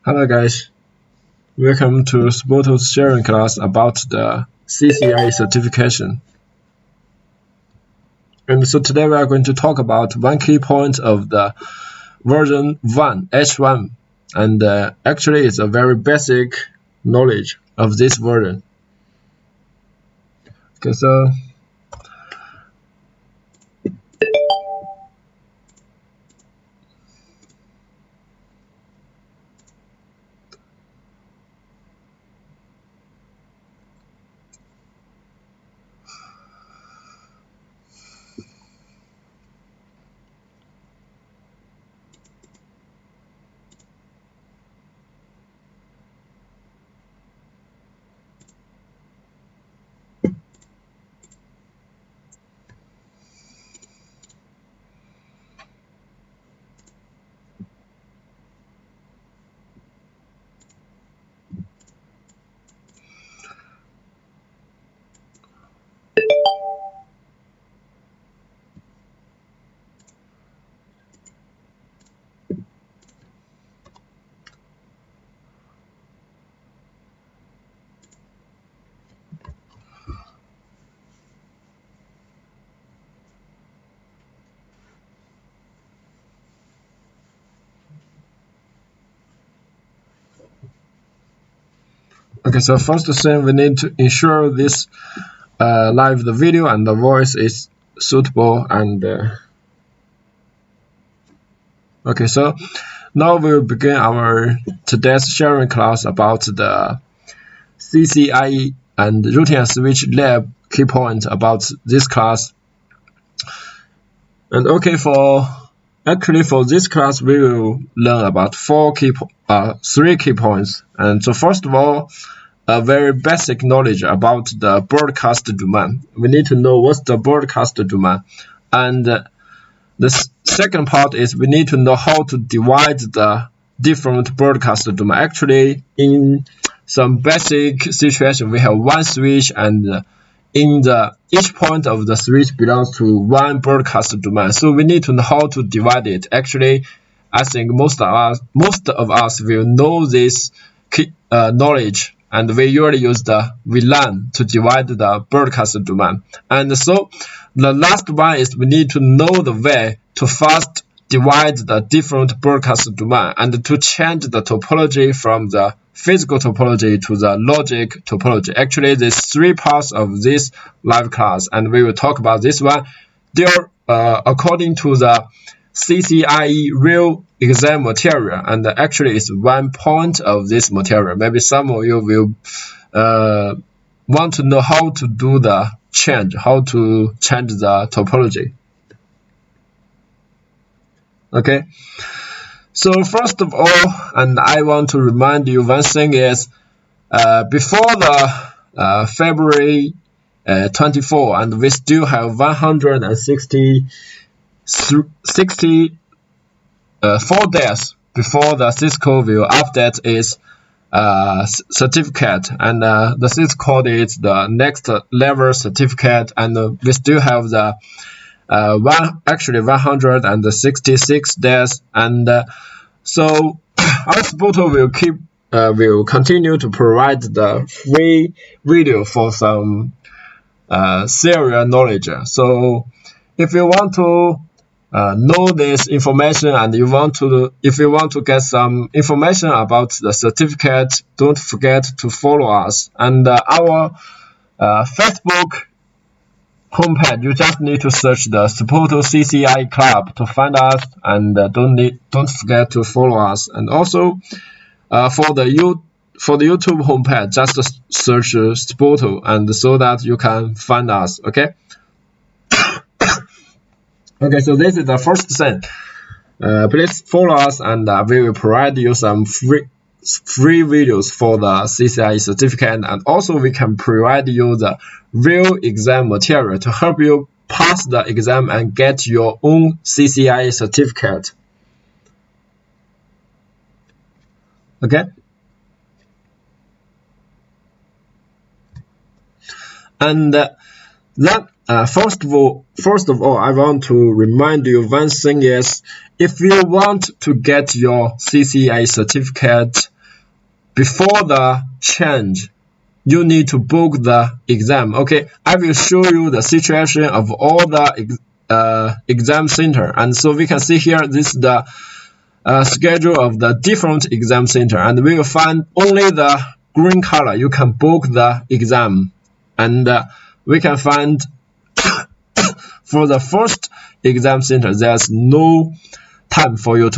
Hello guys, welcome to SPOTO's sharing class about the CCIE certification. And so today we are going to talk about one key point of the version 1, H1, and actually it's a very basic knowledge of this version. Okay, so first thing we need to ensure this live the video and the voice is suitable and okay, so now we'll begin our today's sharing class about the CCIE and routing and switch lab key point about this class. And okay, for this class we will learn about three key points. And so first of all, a very basic knowledge about the broadcast domain. We need to know what's the broadcast domain. And the second part is we need to know how to divide the different broadcast domain. Actually, in some basic situation, we have one switch, and each point of the switch belongs to one broadcast domain. So we need to know how to divide it. Actually, I think most of us will know this knowledge. And we usually use the VLAN to divide the broadcast domain. And so the last one is we need to know the way to fast divide the different broadcast domain and to change the topology from the physical topology to the logic topology. Actually, there's three parts of this live class, and we will talk about this one. They're according to the CCIE real exam material, and actually it's one point of this material. Maybe some of you will want to know how to do the change, how to change the topology. Okay, so first of all, and I want to remind you one thing is before the February 24, and we still have 4 days before the Cisco will update its certificate, and the Cisco is the next level certificate, and we still have the 166 days, and so our SPOTO will continue to provide the free video for some serial knowledge. So if you want to know this information, and if you want to get some information about the certificate, don't forget to follow us. And our Facebook homepage, you just need to search the SPOTO CCIE Club to find us, and don't forget to follow us. And also for the YouTube homepage, just search SPOTO, and so that you can find us. Okay. Okay, so this is the first thing. Please follow us, and we will provide you some free videos for the CCIE certificate, and also we can provide you the real exam material to help you pass the exam and get your own CCIE certificate. Okay. And then first of all, I want to remind you one thing is, if you want to get your CCIE certificate before the change, you need to book the exam. Okay, I will show you the situation of all the exam center, and so we can see here this is the schedule of the different exam center, and we will find only the green color you can book the exam, and we can find for the first exam center there's no time for you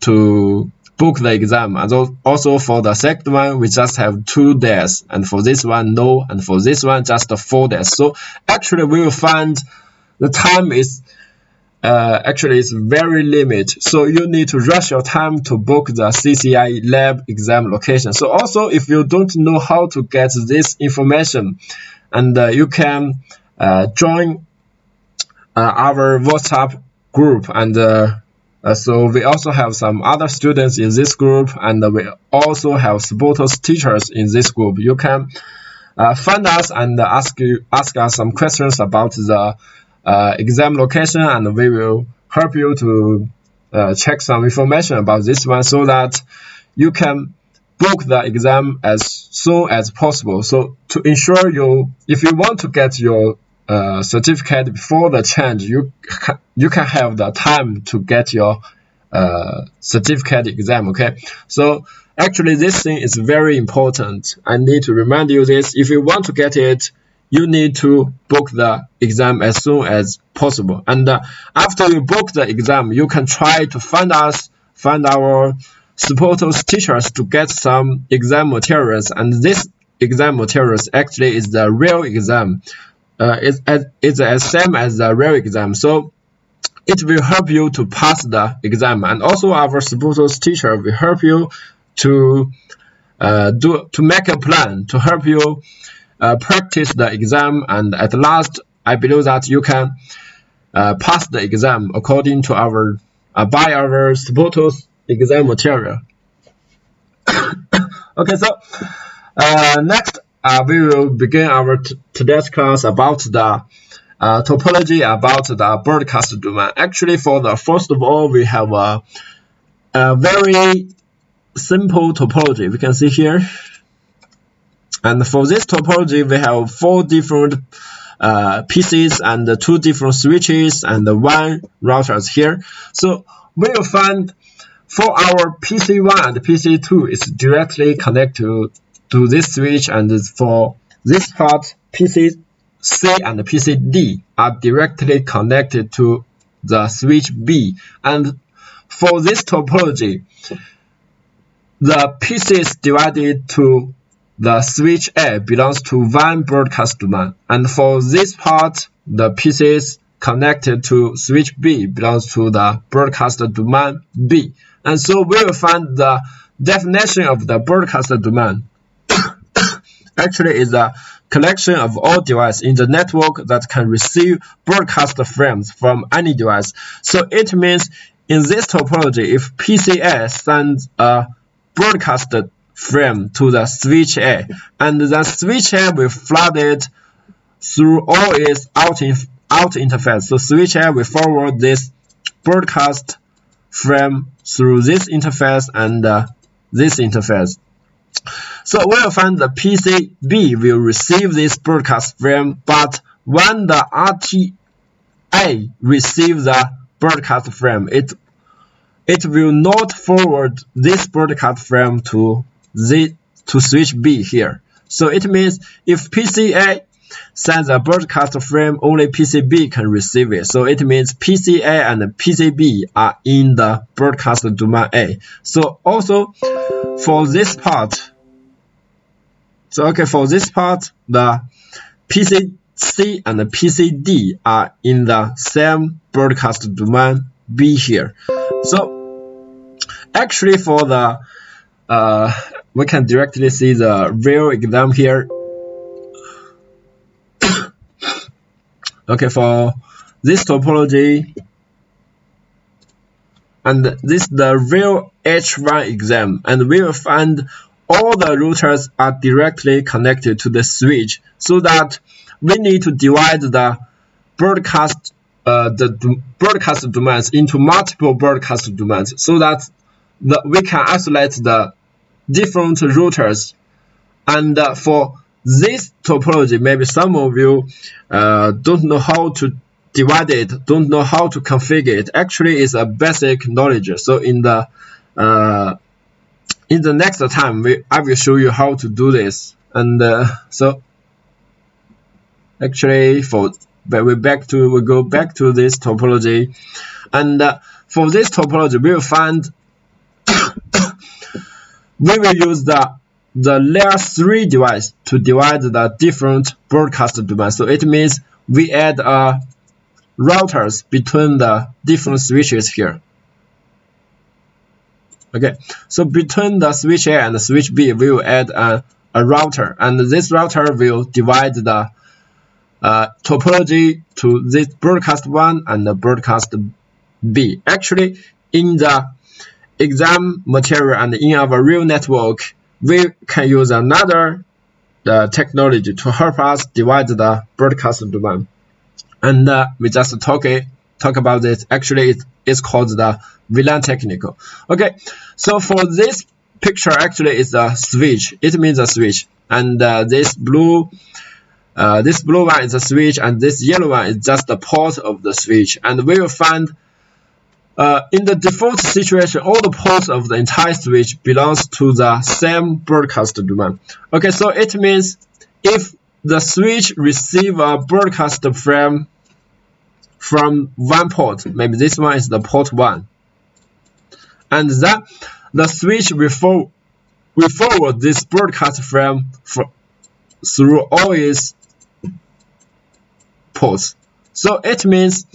to book the exam, and also for the second one we just have 2 days, and for this one no, and for this one just 4 days. So actually we will find the time is actually it's very limited, so you need to rush your time to book the CCIE lab exam location. So also if you don't know how to get this information, and you can join our WhatsApp group, and so we also have some other students in this group, and we also have SPOTO teachers in this group. You can find us and ask us some questions about the exam location, and we will help you to check some information about this one so that you can book the exam as soon as possible. So to ensure if you want to get your certificate before the change, you can have the time to get your certificate exam. Okay, so actually this thing is very important. I need to remind you this. If you want to get it, you need to book the exam as soon as possible, and after you book the exam, you can try to find our SPOTO teachers to get some exam materials, and this exam materials actually is the real exam. It's as same as the real exam, so it will help you to pass the exam, and also our SPOTO teacher will help you to make a plan to help you practice the exam, and at last I believe that you can pass the exam according to our by our SPOTO exam material. Okay, so next we will begin our today's class about the topology about the broadcast domain. Actually, for the first of all, we have a very simple topology. We can see here, and for this topology, we have 4 different PCs and 2 different switches and 1 routers here. So we will find for our PC1 and PC2 is directly connected to this switch, and for this part PC C and PC D are directly connected to the switch B. And for this topology, the PCs divided to the switch A belongs to 1 broadcast domain, and for this part, the PCs connected to switch B belongs to the broadcast domain B. And so we will find the definition of the broadcast domain. Actually is a collection of all devices in the network that can receive broadcast frames from any device. So it means in this topology, if PCA sends a broadcast frame to the switch A, and the switch A will flood it through all its out interface. So switch A will forward this broadcast frame through this interface and this interface. So we will find the PCB will receive this broadcast frame, but when the RTA receives the broadcast frame, it will not forward this broadcast frame to switch B here. So it means if PCA sends a broadcast frame, only PCB can receive it. So it means PCA and PCB are in the broadcast domain A. So also for this part, for this part, the PCC and the PCD are in the same broadcast domain B here. So actually for the we can directly see the real exam here. Okay, for this topology, and this is the real H1 exam, and we will find all the routers are directly connected to the switch, so that we need to divide the broadcast domains into multiple broadcast domains, so that we can isolate the different routers. And for this topology, maybe some of you don't know how to divide it, don't know how to configure it. Actually, it's a basic knowledge. So in the next time, I will show you how to do this. And so actually, we go back to this topology, and for this topology, we will find we will use the layer 3 device to divide the different broadcast domains. So it means we add routers between the different switches here. Okay, so between the switch A and the switch B, we will add a router, and this router will divide the topology to this broadcast 1 and the broadcast B. Actually, in the exam material and in our real network, we can use another technology to help us divide the broadcast domain. And we just talk about this. Actually, it's called the VLAN technique. Okay, so for this picture, actually, it's a switch. It means a switch. And this blue one is a switch, and this yellow one is just the port of the switch. And we will find in the default situation, all the ports of the entire switch belongs to the same broadcast domain. Okay, so it means if the switch receive a broadcast frame from one port, maybe this one is the port 1, and then the switch will forward this broadcast frame through all its ports. So it means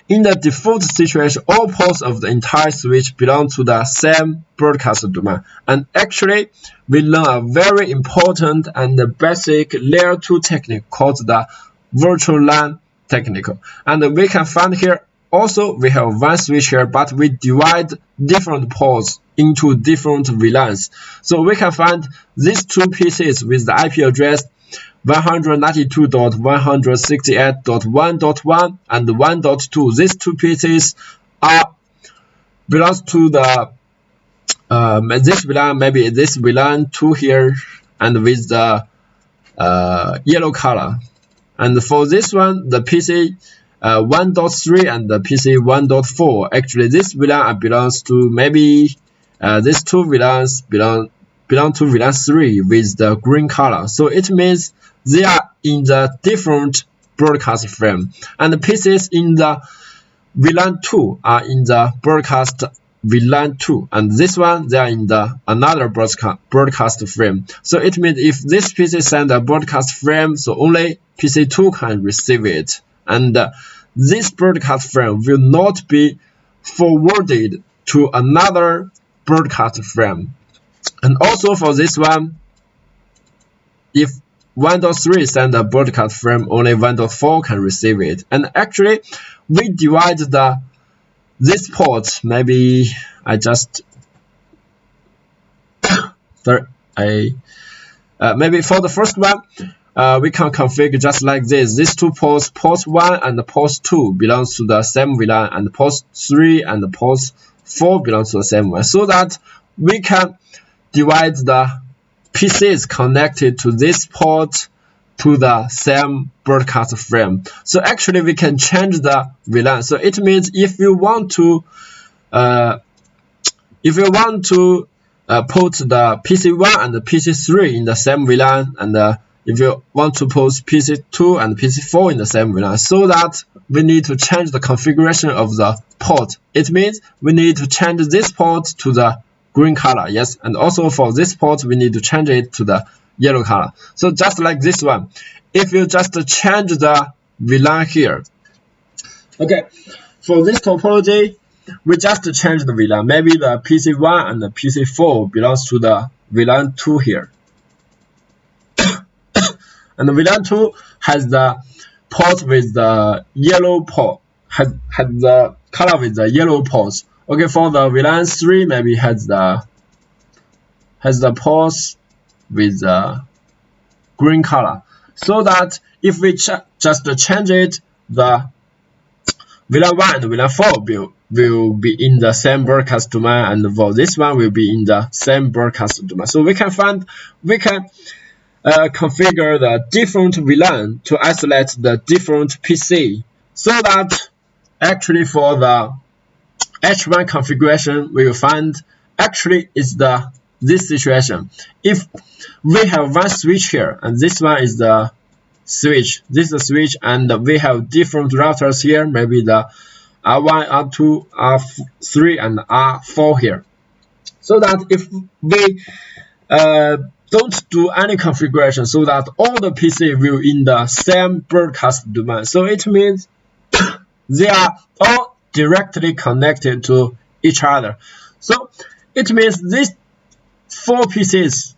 in the default situation, all ports of the entire switch belong to the same broadcast domain. And actually, we learn a very important and basic layer 2 technique called the Virtual Lan technique. And we can find here also we have one switch here, but we divide different ports into different VLANs. So we can find these two PCs with the IP address 192.168.1.1 and 1.2. These two PCs belongs to the this VLAN, maybe this VLAN 2 here, and with the yellow color. And for this one, the PC 1.3 and the PC 1.4. Actually, this VLAN belongs to maybe these two VLANs belong to VLAN 3 with the green color. So it means they are in the different broadcast frame, and the PCs in the VLAN 2 are in the broadcast VLAN 2, and this one they are in the another broadcast frame. So it means if this PC send a broadcast frame, so only PC 2 can receive it, and this broadcast frame will not be forwarded to another broadcast frame. And also for this one, if 1.3 send a broadcast frame, only 1.4 can receive it. And actually, we divide this port. Maybe I just maybe for the first one, we can configure just like this. These two ports, port 1 and port 2 belongs to the same VLAN, and port 3 and port 4 belongs to the same one, so that we can divide the PCs connected to this port to the same broadcast frame. So actually we can change the VLAN. So it means if you want to put the PC1 and the PC3 in the same VLAN, and if you want to put PC2 and PC4 in the same VLAN, so that we need to change the configuration of the port. It means we need to change this port to the green color, yes, and also for this port we need to change it to the yellow color. So just like this one, if you just change the VLAN here, okay, for this topology we just change the VLAN. Maybe the PC1 and the PC4 belongs to the VLAN 2 here, and the VLAN 2 has the port with the yellow port, has the color with the yellow ports. Okay, for the VLAN 3, maybe has the ports with the green color, so that if we just change it, the VLAN 1 and VLAN 4 will be in the same broadcast domain, and for this one will be in the same broadcast domain. So we can configure the different VLAN to isolate the different PC, so that actually for the H1 configuration, we will find actually is this situation. If we have one switch here, and this one is the switch, this is the switch, and we have different routers here, maybe the R1, R2, R3, and R4 here. So that if we don't do any configuration, so that all the PC will in the same broadcast domain. So it means they are all directly connected to each other. So it means these 4 PCs,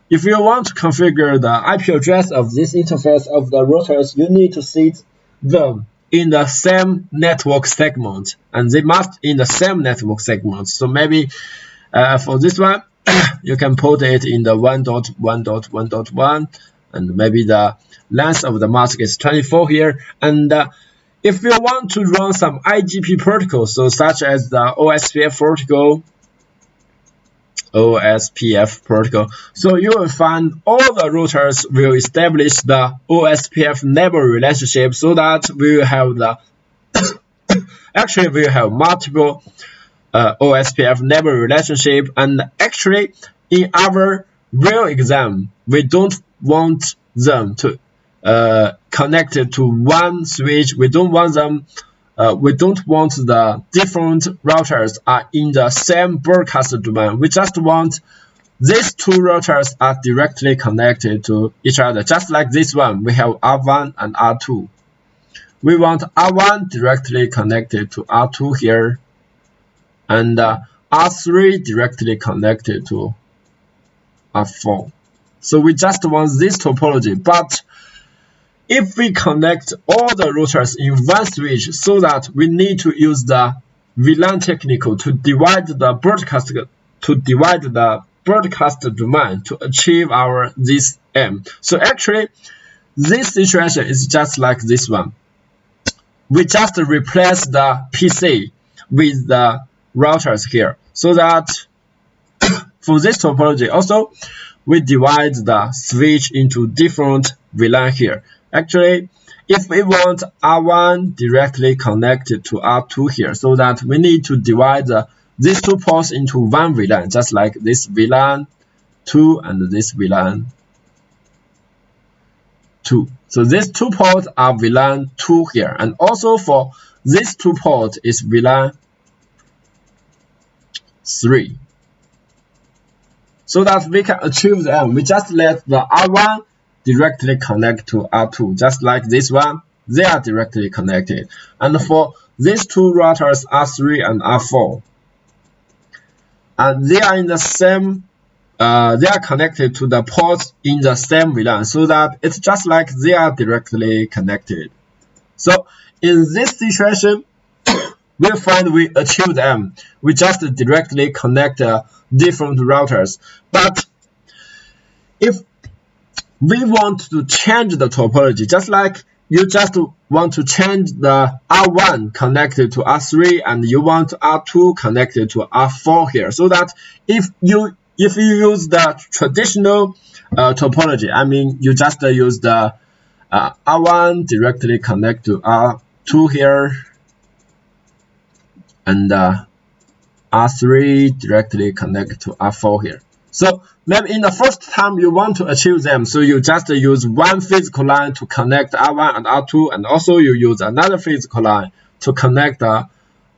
if you want to configure the IP address of this interface of the routers, you need to set them in the same network segment, and they must in the same network segment. So maybe for this one, you can put it in the 1.1.1.1, and maybe the length of the mask is 24 here. And if you want to run some IGP protocols, so such as the OSPF protocol, so you will find all the routers will establish the OSPF neighbor relationship, so that we will have the actually we have multiple OSPF neighbor relationship. And actually in our real exam, we don't want them to connected to one switch. We don't want them we don't want the different routers are in the same broadcast domain. We just want these 2 routers are directly connected to each other. Just like this one, we have R1 and R2. We want R1 directly connected to R2 here, and R3 directly connected to R4. So we just want this topology. But if we connect all the routers in one switch, so that we need to use the VLAN technique to divide the broadcast domain to achieve this aim. So actually, this situation is just like this one. We just replace the PC with the routers here, so that for this topology also we divide the switch into different VLAN here. Actually, if we want R1 directly connected to R2 here, so that we need to divide these 2 ports into one VLAN, just like this VLAN 2 and this VLAN 2. So these 2 ports are VLAN 2 here, and also for this 2 ports is VLAN 3. So that we can achieve the aim, we just let the R1 directly connect to R2, just like this one, they are directly connected. And for these 2 routers, R3 and R4, and they are in the same, they are connected to the ports in the same VLAN, so that it's just like they are directly connected. So in this situation, we find we achieve the aim. We just directly connect different routers. But if we want to change the topology, just like you just want to change the R1 connected to R3, and you want R2 connected to R4 here, so that if you use the traditional topology, I mean you just use the R1 directly connect to R2 here, and R3 directly connect to R4 here. So maybe in the first time you want to achieve them, so you just use one physical line to connect R1 and R2, and also you use another physical line to connect R3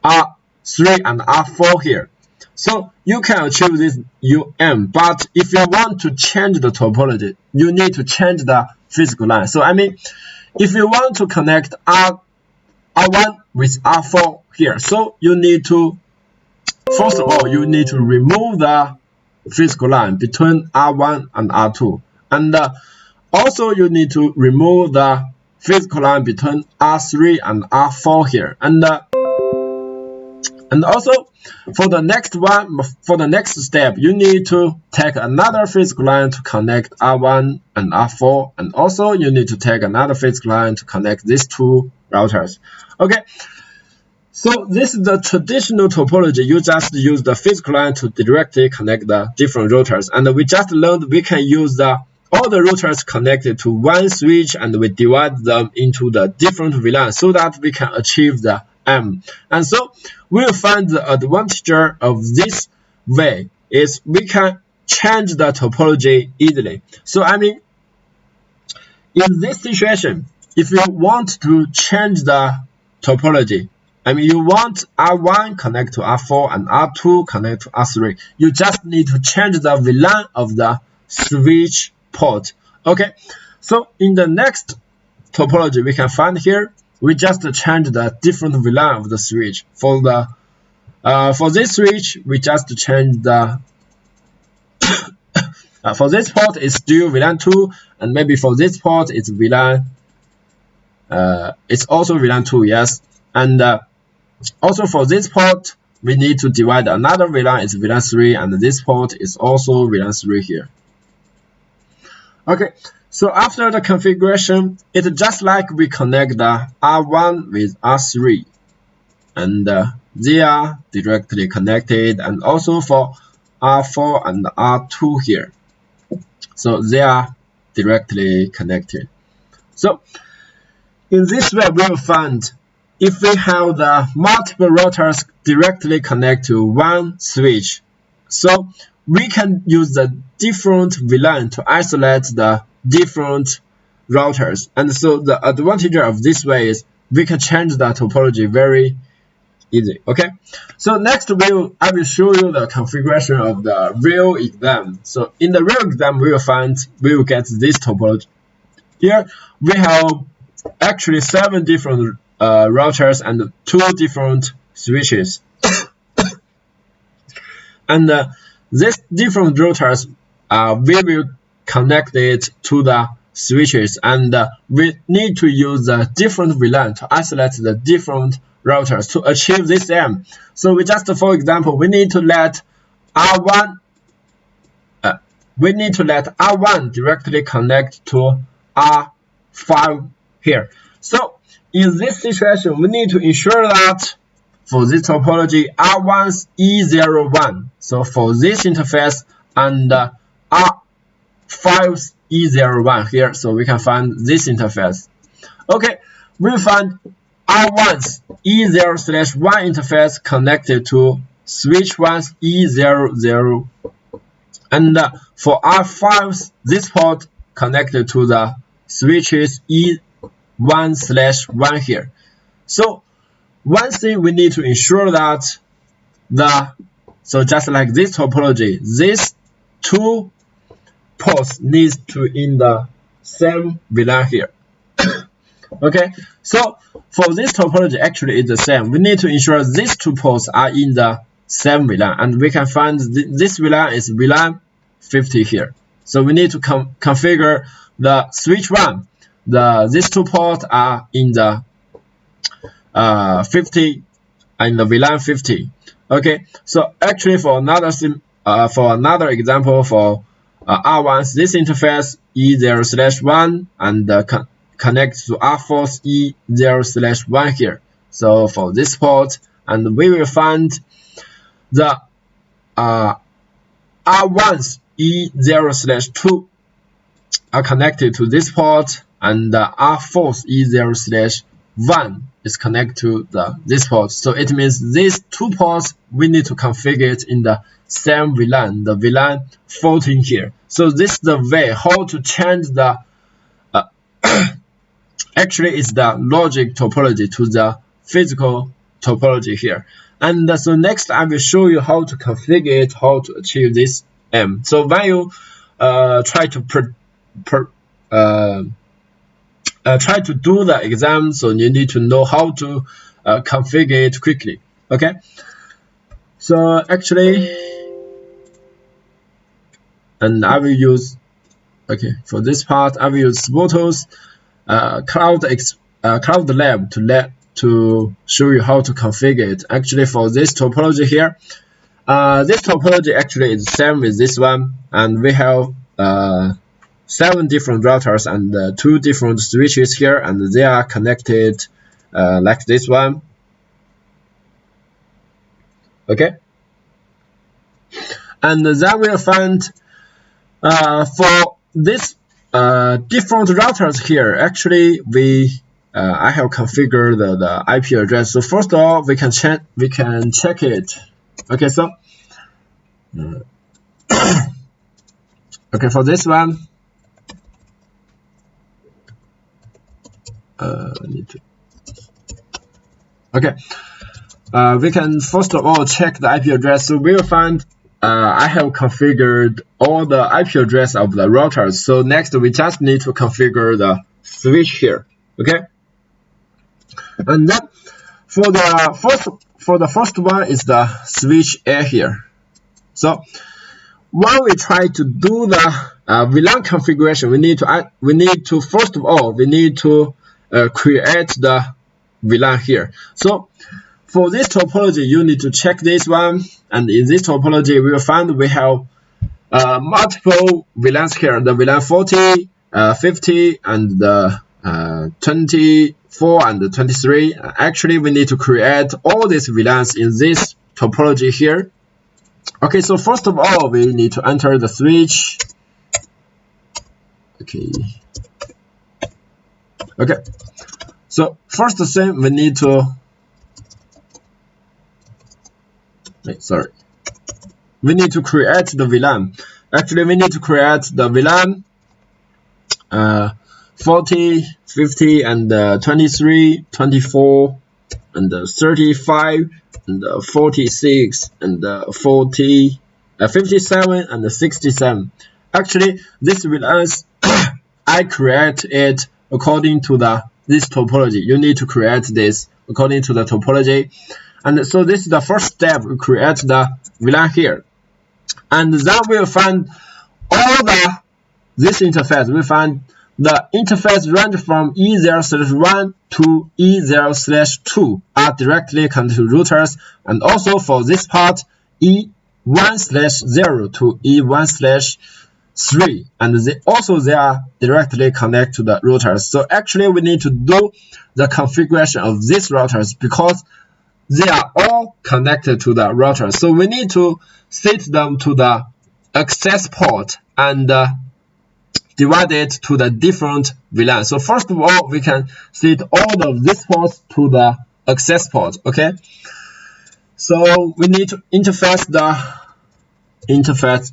and R4 here. So you can achieve this UM, but if you want to change the topology, you need to change the physical line. So I mean, if you want to connect R1 with R4 here, so you need to, first of all, you need to remove the physical line between R1 and R2, and also you need to remove the physical line between R3 and R4 here, and also for the next step, you need to take another physical line to connect R1 and R4, and also you need to take another physical line to connect these 2 routers. Okay, So this is the traditional topology. You just use the physical line to directly connect the different routers. And we just learned we can use all the routers connected to one switch, and we divide them into the different VLANs so that we can achieve the M. And so we'll find the advantage of this way is we can change the topology easily. So I mean, in this situation, if you want to change the topology, I mean, you want R1 connect to R4 and R2 connect to R3. You just need to change the VLAN of the switch port. Okay, so in the next topology we can find here, we just change the different VLAN of the switch. For this switch, we just change the for this port it's still VLAN 2, and maybe for this port it's VLAN it's also VLAN 2, yes. And also for this port we need to divide another VLAN, it's VLAN 3, and this port is also VLAN 3 here. Okay, so after the configuration, it's just like we connect the R1 with R3, and they are directly connected, and also for R4 and R2 here, so they are directly connected. So in this way we will find if we have the multiple routers directly connect to one switch, so we can use the different VLAN to isolate the different routers. And so the advantage of this way is we can change the topology very easy. Okay, so next I will show you the configuration of the real exam. So in the real exam we will get this topology. Here we have actually 7 different routers and 2 different switches. And these different routers we will connect it to the switches, and we need to use the different VLAN to isolate the different routers to achieve this aim. So we just, for example, we need to let R1 directly connect to R5 here. So in this situation, we need to ensure that for this topology, R1's E01. So for this interface, and R5's E01 here, so we can find this interface. Okay, we find R1's E0/1 interface connected to switch 1's E00, and for R5's this port connected to the switches E1/1 here. So one thing we need to ensure that so just like this topology, these 2 ports needs to in the same VLAN here. Okay, so for this topology actually it's the same. We need to ensure these 2 ports are in the same VLAN, and we can find this VLAN is VLAN 50 here. So we need to configure the switch 1. These 2 ports are in the 50 and the VLAN 50. Okay, so actually for another example, for R1's this interface E0/1 and connect to R4's E0/1 here. So for this port, and we will find the R1's E0/2 are connected to this port, and R4's E0/1 is connected to this port. So it means these 2 ports we need to configure it in the same VLAN, the VLAN 14 here. So this is the way how to change the actually it's the logic topology to the physical topology here. And so next I will show you how to configure it, how to achieve this M. So when you try to do the exam, so you need to know how to configure it quickly. Okay, so actually, and I will use, okay, for this part I will use SPOTO's Cloud Lab to show you how to configure it. Actually for this topology here, this topology actually is the same with this one, and we have 7 different routers and 2 different switches here, and they are connected like this one. Okay, and then we'll find for this different routers here. Actually, I have configured the IP address. So first of all, we can check it. Okay, so okay, for this one, we can first of all check the IP address. So we'll find I have configured all the IP address of the routers. So next we just need to configure the switch here. Okay, and then for the first one is the switch A here. So when we try to do the VLAN configuration, we need to first of all create the VLAN here. So for this topology, you need to check this one, and in this topology, we will find we have multiple VLANs here: the VLAN 40, 50, and the 24 and the 23. Actually, we need to create all these VLANs in this topology here. Okay, so first of all, we need to enter the switch. Okay. So first thing we need to we need to create the VLAN. Actually, we need to create the VLAN 40, 50, and 23, 24, and 35, and 46, and 57, and 67. Actually, this VLANs I create it according to this topology. You need to create this according to the topology. And so this is the first step. We create the VLAN here, and then we'll find all this interface. We find the interface range from E0/1 to E0/2 are directly connected to routers, and also for this part E1/0 to E1/3, and they are directly connected to the routers. So actually we need to do the configuration of these routers because they are all connected to the router. So we need to set them to the access port and divide it to the different VLAN. So first of all, we can set all of these ports to the access port. Okay. So we need to interface the interface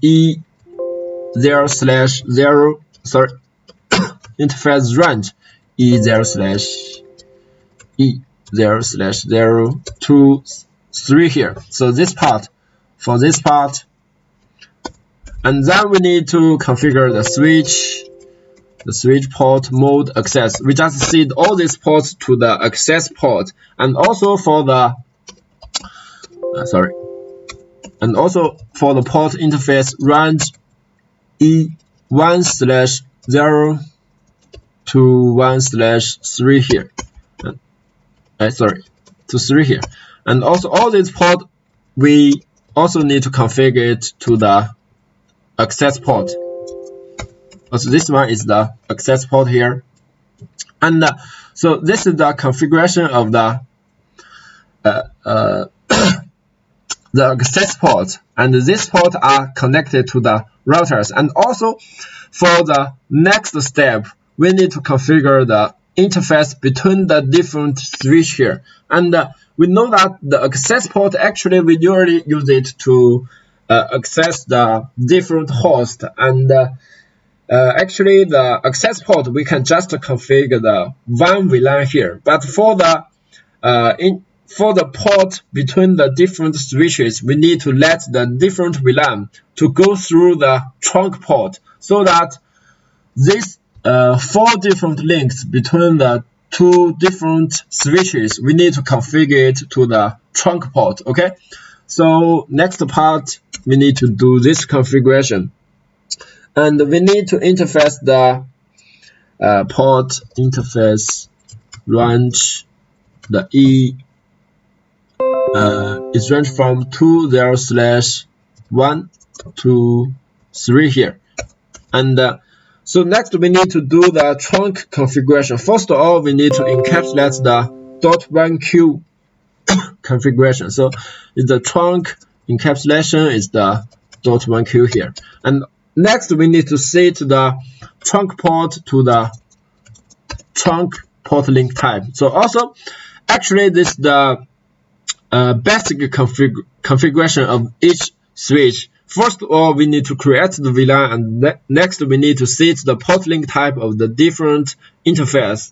E0/0. Interface range E0/0 to 3 here. So this part, for this part, and then we need to configure the switch port mode access. We just set all these ports to the access port, and also for the port interface range E1/0 to 1/3 here. To 3 here. And also all these ports, we also need to configure it to the access port. Also this one is the access port here. And so this is the configuration of the access port, and this port are connected to the routers. And also for the next step, we need to configure the interface between the different switch here. And we know that the access port, actually we usually use it to access the different hosts, and actually the access port we can just configure the one VLAN here, but for the port between the different switches, we need to let the different VLAN to go through the trunk port, so that this 4 different links between the 2 different switches, we need to configure it to the trunk port. Okay, so next part we need to do this configuration, and we need to interface the port interface range. The is range from 20/1 to 3 here, and so next we need to do the trunk configuration. First of all, we need to encapsulate the .1q configuration. So is the trunk encapsulation is the .1q here. And next we need to set the trunk port to the trunk port link type. So also actually this is the basic configuration of each switch. First of all, we need to create the VLAN, and next we need to set the port link type of the different interface.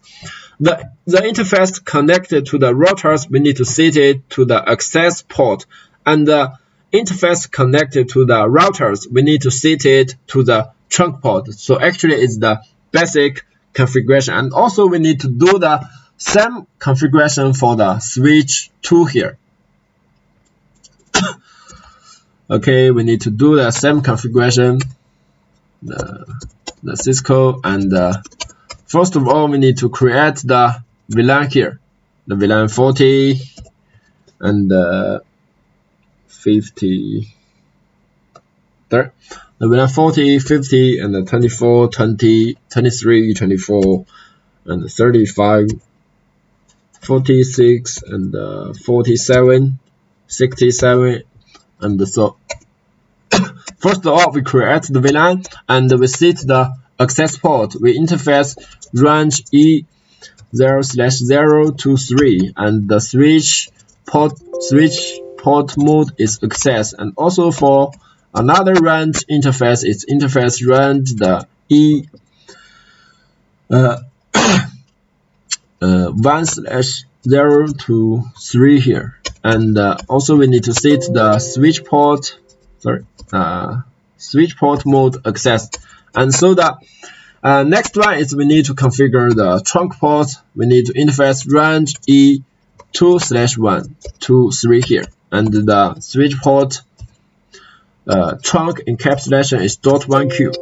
The interface connected to the routers, we need to set it to the access port, and the interface connected to the routers, we need to set it to the trunk port. So actually it's the basic configuration, and also we need to do the same configuration for the switch 2 here. Okay, we need to do the same configuration, the Cisco, and first of all we need to create the VLAN here, the VLAN 40 and 50. There, the VLAN 40, 50, and the 24, 20, 23, 24, and 35, 46, and 47, 67. And so first of all we create the VLAN and we set the access port. We interface range E0/0 to 3, and the switch port mode is access. And also for another range interface, it's interface range the E1/0 to 3 here. And also we need to set the switch port mode access. And so the next one is we need to configure the trunk port. We need to interface range E2/1 to 3 here, and the switch port trunk encapsulation is .1q.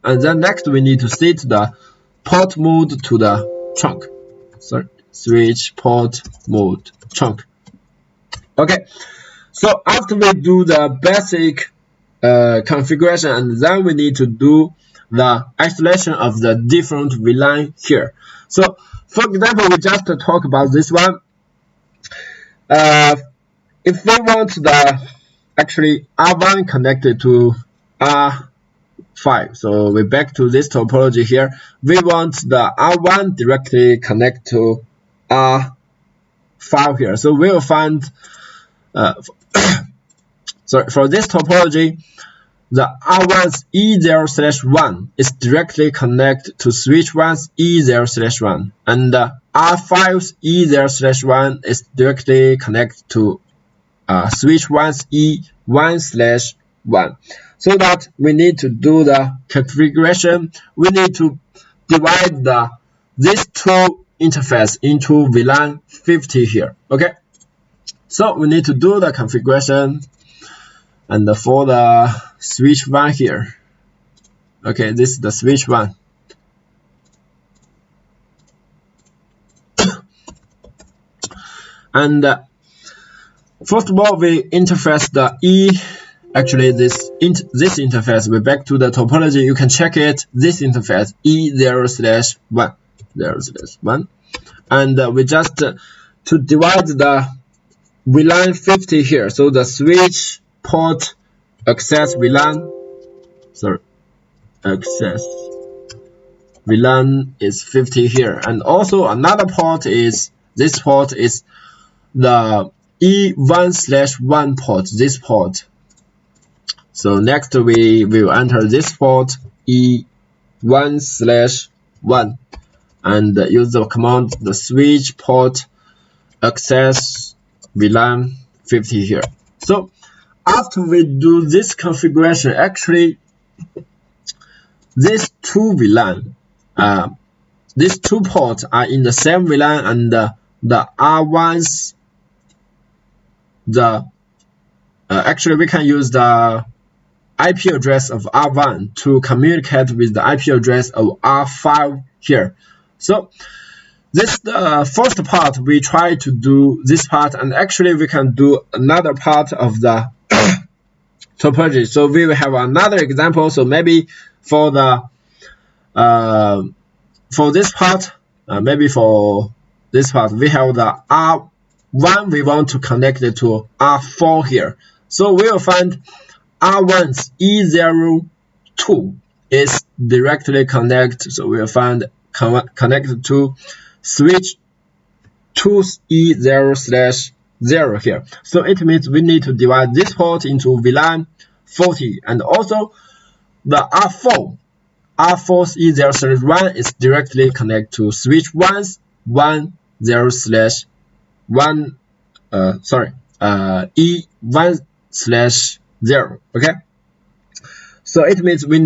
And then next we need to set the port mode to the trunk. Switch port mode trunk. Okay, so after we do the basic configuration, and then we need to do the isolation of the different VLAN here. So for example, we just talk about this one. If we want the actually R1 connected to R5, so we back to this topology here. We want the R1 directly connect to R5 here. So we'll find for this topology, the R1's E0/1 is directly connected to switch 1's E0/1, and the R5's E0/1 is directly connected to switch 1's E1/1. So that we need to do the configuration. We need to divide these two interface into VLAN 50 here. Okay, so we need to do the configuration, and for the switch 1 here. Okay, this is the switch 1. And first of all, we interface the actually this interface. We back to the topology. You can check it. This interface E0/1. 0/1, and we just to divide the VLAN 50 here. So the switch port access VLAN, access VLAN is 50 here, and also another port is this port is the E1/1 port. This port. So next we will enter this port E1/1. And use the command the switch port access VLAN 50 here. So after we do this configuration, actually these two VLAN, these two ports are in the same VLAN, and the R1's actually we can use the IP address of R1 to communicate with the IP address of R5 here. So this first part we try to do this part, and actually we can do another part of the topology. So we will have another example. So maybe for the for this part, maybe for this part, we have the R1 we want to connect it to R4 here. So we will find R1's E02 is directly connected. So we will find connected to switch 2's E0/0 here. So it means we need to divide this port into VLAN 40, and also the R4's E0/1 is directly connected to switch 1's 10/1 E1/0. Okay, so it means we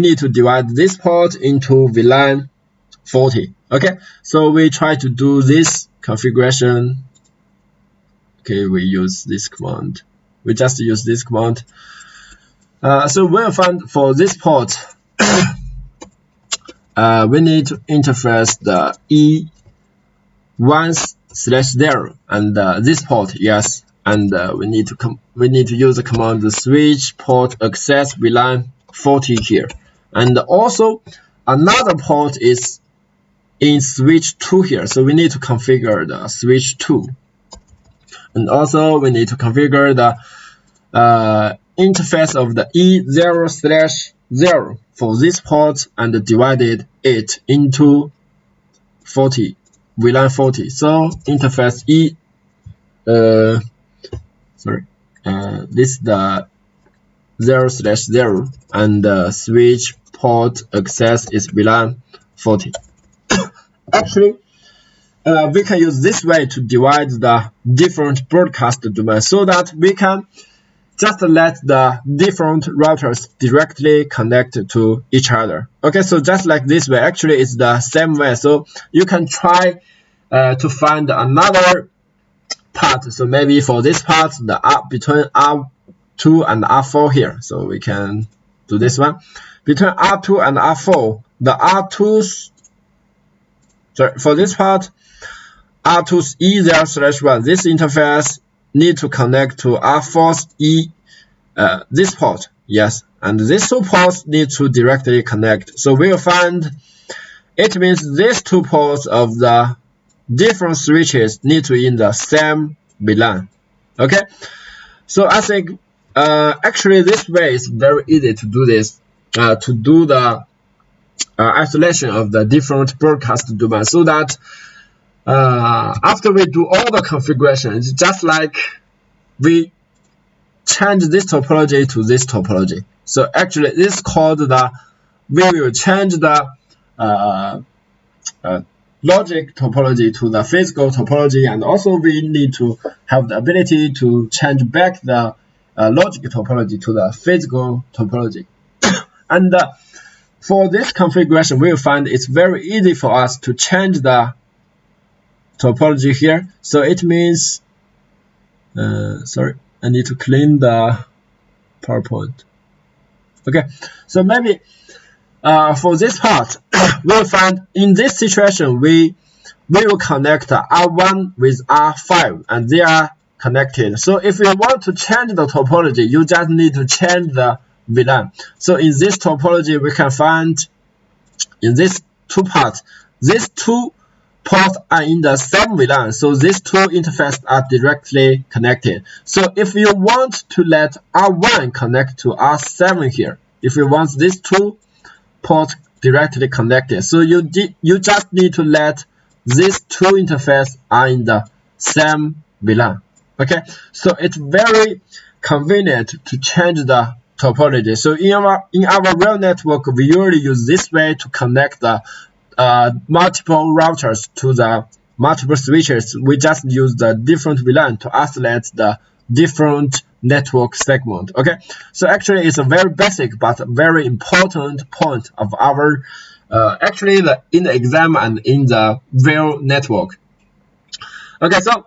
need to divide this port into VLAN 40. Okay, so we try to do this configuration. Okay, we use this command. We just use this command. So we'll find for this port, we need to interface the E1/0 and this port, yes, and we need to use the command the switch port access VLAN 40 here, and also another port is in switch 2 here, so we need to configure the switch 2, and also we need to configure the interface of the E0/0 for this port and divided it into 40 VLAN 40. So interface this is the 0/0 and the switch port access is VLAN 40. Actually, we can use this way to divide the different broadcast domains so that we can just let the different routers directly connect to each other. Okay, so just like this way, actually it's the same way. So you can try to find another part. So maybe for this part, the between R2 and R4 here. So we can do this one. Between R2 and R4, the R2's for this part, R2's E0/1, this interface need to connect to R4's this port, yes, and these two ports need to directly connect. So we'll find it means these two ports of the different switches need to be in the same VLAN. Okay, so I think actually this way is very easy to do this, to do the isolation of the different broadcast domains, so that after we do all the configurations, just like we change this topology to this topology. So actually this is called the, we will change the logic topology to the physical topology, and also we need to have the ability to change back the logic topology to the physical topology. And for this configuration, we will find it's very easy for us to change the topology here. So it means, sorry, I need to clean the PowerPoint. Okay, so maybe for this part, we'll find in this situation, we will connect R1 with R5 and they are connected. So if you want to change the topology, you just need to change the VLAN. So in this topology, we can find in these two parts, these two ports are in the same VLAN, so these two interfaces are directly connected. So if you want to let R1 connect to R7 here, if you want these two ports directly connected, so you just need to let these two interfaces are in the same VLAN. Okay, so it's very convenient to change the topology. So in our real network, we usually use this way to connect the multiple routers to the multiple switches. We just use the different VLAN to isolate the different network segment. Okay, so actually it's a very basic but very important point of our actually in the exam and in the real network. Okay, so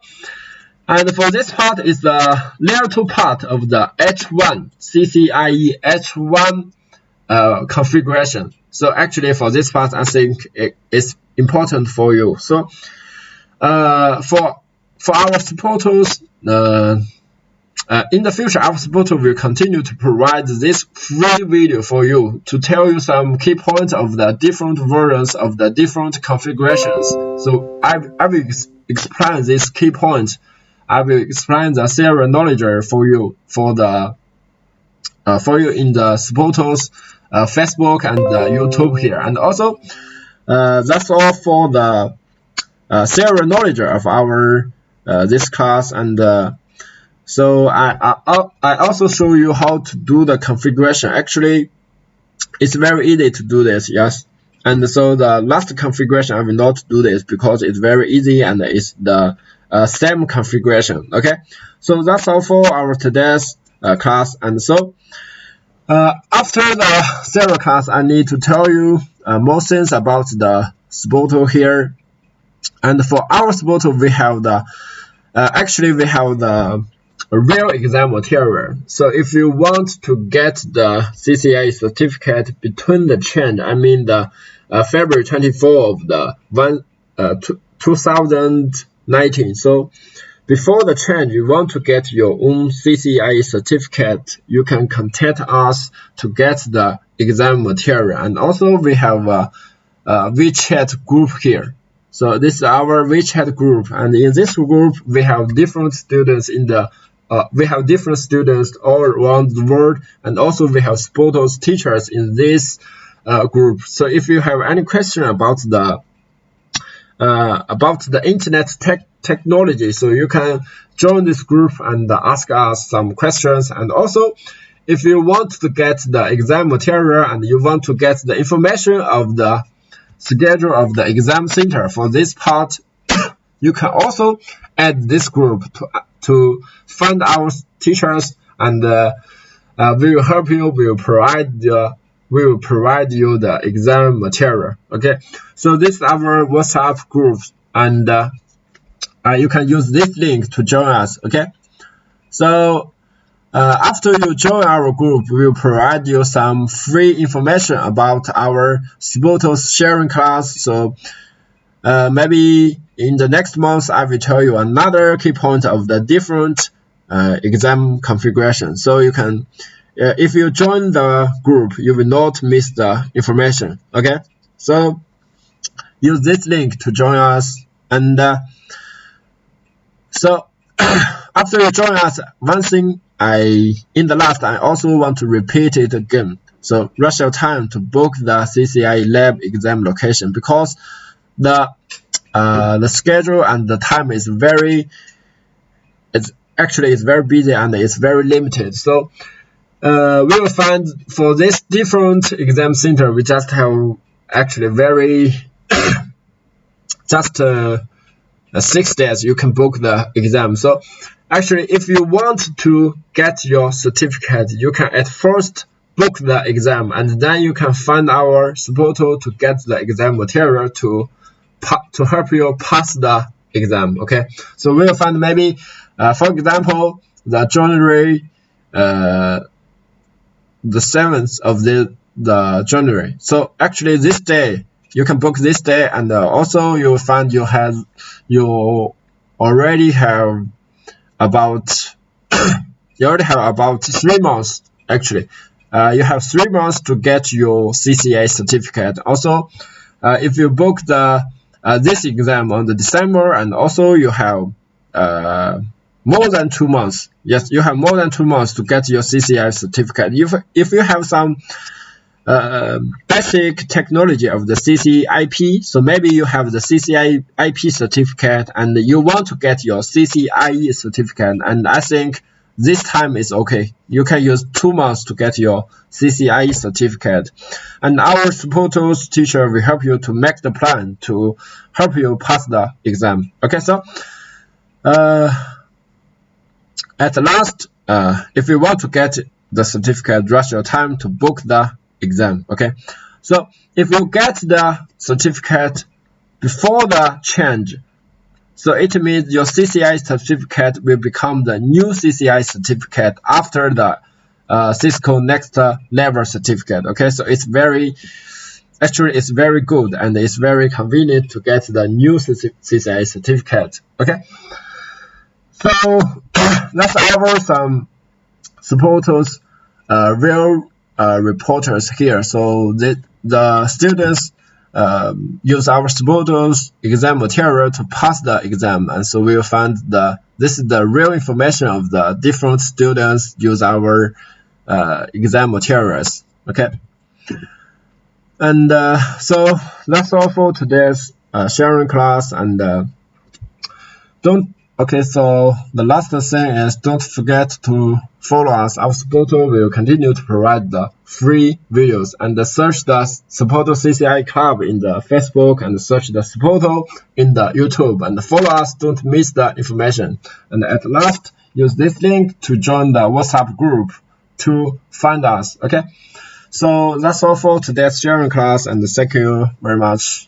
and for this part is the layer 2 part of the H1 CCIE H1 configuration. So actually for this part, I think it's important for you. So for our SPOTOs, in the future, our SPOTO will continue to provide this free video for you to tell you some key points of the different versions of the different configurations. So I will explain these key points. I will explain the serial knowledge for you in the SPOTO's Facebook and YouTube here. And also, that's all for the serial knowledge of our this class. And so I also show you how to do the configuration. Actually, it's very easy to do this, yes. And so the last configuration I will not do this because it's very easy and it's the same configuration. Okay, so that's all for our today's class. And so after the serial class, I need to tell you more things about the SPOTO here. And for our SPOTO, we have the we have the real exam material. So if you want to get the CCIE certificate between the change, I mean the February 24 of the 2019. So before the change, you want to get your own CCIE certificate, you can contact us to get the exam material. And also we have a WeChat group here. So this is our WeChat group, and in this group we have different students in the we have different students all around the world, and also we have SPOTO's teachers in this group. So if you have any question about the internet technology, so you can join this group and ask us some questions. And also, if you want to get the exam material and you want to get the information of the schedule of the exam center for this part, you can also add this group to find our teachers, and we will help you. We will provide you the exam material. Okay, so this is our WhatsApp group, and you can use this link to join us. Okay, so after you join our group, we will provide you some free information about our SPOTO sharing class. So maybe in the next month, I will tell you another key point of the different exam configuration. So you can, if you join the group, you will not miss the information. Okay, so use this link to join us. And so after you join us, one thing in the last, I also want to repeat it again. So rush your time to book the CCIE lab exam location, because the schedule and the time is very busy and it's very limited. So we will find for this different exam center, we just have actually very just 6 days you can book the exam. So actually, if you want to get your certificate, you can at first book the exam, and then you can find our SPOTO to get the exam material to help you pass the exam. Okay, so we will find maybe, for example, the January, the 7th of the January. So actually, this day you can book this day, and also you will find you already have about 3 months. Actually, you have 3 months to get your CCIE certificate. Also, if you book this exam on the December, and also you have more than 2 months. Yes, you have more than 2 months to get your CCIE certificate. If you have some basic technology of the CCIP, so maybe you have the CCIP certificate and you want to get your CCIE certificate, and I think this time is okay. You can use 2 months to get your CCIE certificate, and our SPOTO's teacher will help you to make the plan to help you pass the exam. Okay, so at last, if you want to get the certificate, rush your time to book the exam. Okay, so if you get the certificate before the change, so it means your CCIE certificate will become the new CCIE certificate after the Cisco Next Level certificate. Okay, so it's very good and it's very convenient to get the new CCIE certificate. Okay, so that's our some SPOTO's real reporters here. So the students use our SPOTO's exam material to pass the exam, and so we will find this is the real information of the different students use our exam materials. Okay, and so that's all for today's sharing class. And so the last thing is, don't forget to follow us. Our SPOTO will continue to provide the free videos, and search the SPOTO CCIE Club in the Facebook, and search the SPOTO in the YouTube, and follow us. Don't miss the information. And at last, use this link to join the WhatsApp group to find us. Okay, so that's all for today's sharing class, and thank you very much.